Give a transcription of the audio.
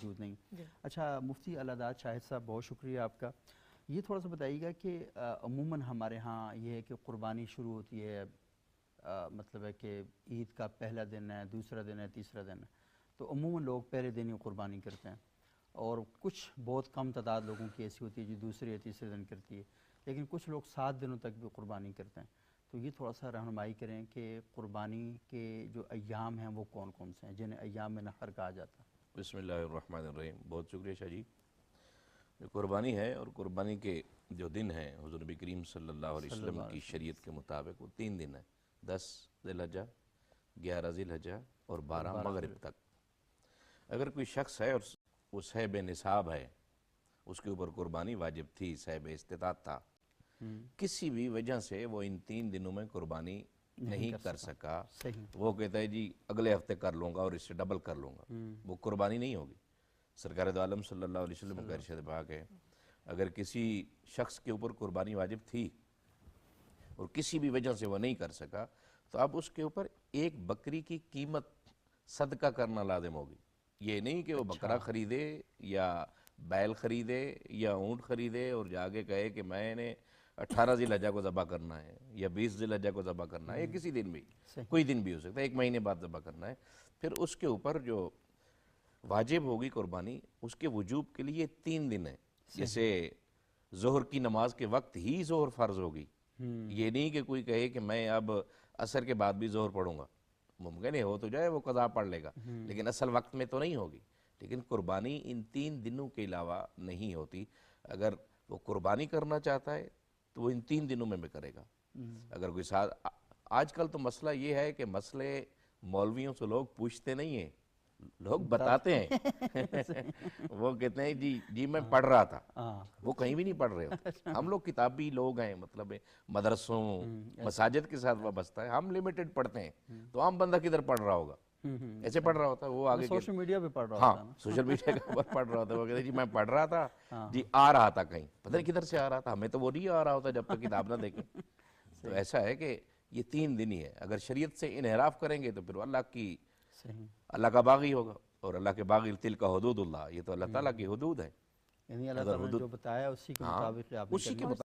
موجود نہیں۔ اچھا مفتی العداد شاہد صاحب، بہت شکریہ آپ کا۔ یہ تھوڑا سا بتائیے گا کہ عموماً ہمارے ہاں یہ ہے کہ قربانی شروع ہوتی ہے، مطلب ہے کہ عید کا پہلا دن ہے، دوسرا دن ہے، تیسرا دن ہے، تو عموماً لوگ پہلے دن ہی قربانی کرتے ہیں، اور کچھ بہت کم تعداد لوگوں کی ایسی ہوتی ہے جو دوسرے یا تیسرے دن کرتی ہے، لیکن کچھ لوگ 7 دنوں تک بھی قربانی کرتے ہیں۔ تو یہ تھوڑا سا رہنمائی کریں کہ قربانی کے جو ایام ہیں وہ کون کون سے ہیں جنہیں ایام نحر کہا جاتا ہے؟ بسم اللہ الرحمن الرحیم۔ بہت شکریہ شاہ جی۔ جو قربانی ہے اور قربانی کے جو دن ہیں حضور نبی کریم صلی اللہ علیہ وسلم کی شریعت کے مطابق وہ 3 دن ہیں، 10 ذی الحجہ، 11 ذی الحجہ اور 12 مغرب تک۔ اگر کوئی شخص ہے اور وہ صاحب نصاب ہے، اس کے اوپر قربانی واجب تھی، صاحب استطاعت تھا، کسی بھی وجہ سے وہ ان 3 دنوں میں قربانی نہیں کر سکا، وہ کہتا ہے جی اگلے ہفتے کر لوں گا اور اس سے ڈبل کر لوں گا، وہ قربانی نہیں ہوگی۔ سرکار دو عالم صلی اللہ علیہ وسلم کا ارشاد پاک ہے، اگر کسی شخص کے اوپر قربانی واجب تھی اور کسی بھی وجہ سے وہ نہیں کر سکا، تو اب اس کے اوپر ایک بکری کی قیمت صدقہ کرنا لازم ہوگی۔ یہ نہیں کہ وہ بکرا خریدے یا بیل خریدے یا اونٹ خریدے اور جا کے کہے کہ میں نے 18 ذی الحجہ کو ذبح کرنا ہے یا 20 ذی الحجہ کو ذبح کرنا ہے، یا کسی دن بھی، کوئی دن بھی ہو سکتا ہے، 1 مہینے بعد ذبح کرنا ہے۔ پھر اس کے اوپر جو واجب ہوگی قربانی، اس کے وجوب کے لیے 3 دن ہیں۔ جیسے ظہر کی نماز کے وقت ہی ظہر فرض ہوگی، یہ نہیں کہ کوئی کہے کہ میں اب عصر کے بعد بھی ظہر پڑھوں گا، ممکن ہے ہو تو جائے، وہ قضا پڑھ لے گا، لیکن اصل وقت میں تو نہیں ہوگی۔ لیکن قربانی ان 3 دنوں کے علاوہ نہیں ہوتی۔ اگر وہ قربانی کرنا چاہتا ہے تو وہ ان 3 دنوں میں کرے گا۔ اگر کوئی آج کل تو مسئلہ یہ ہے کہ مسئلے مولویوں سے لوگ پوچھتے نہیں ہیں، لوگ بتاتے ہیں۔ وہ کہتے ہیں جی میں پڑھ رہا تھا، وہ کہیں بھی نہیں پڑھ رہے ہوتے۔ ہم لوگ کتابی لوگ ہیں، مطلب مدرسوں مساجد کے ساتھ وابستہ ہے، ہم لمیٹڈ پڑھتے ہیں، تو عام بندہ کدھر پڑھ رہا ہوگا، ایسے پڑھ رہا ہوتا ہے وہ آگے سوشل میڈیا پہ پڑھ رہا ہاں ہوتا ہے نا، سوشل میڈیا کے اوپر پڑھ رہا ہوتا ہے، وہ کہتے ہیں جی میں پڑھ رہا تھا، جی آ رہا تھا کہیں، پتہ نہیں کدھر سے آ رہا تھا، ہمیں تو وہ نہیں آ رہا ہوتا جب تک کتاب نہ دیکھیں۔ تو ایسا ہے کہ یہ 3 دن ہی ہے، اگر شریعت سے انحراف کریں گے تو پھر اللہ کا باغی ہوگا، اور اللہ کے باغی تلک حدود اللہ، یہ تو اللہ تعالیٰ کی حدود ہے، یعنی اللہ تعالیٰ نے جو بتایا اسی کے مطابق آپ نے کرنا ہے۔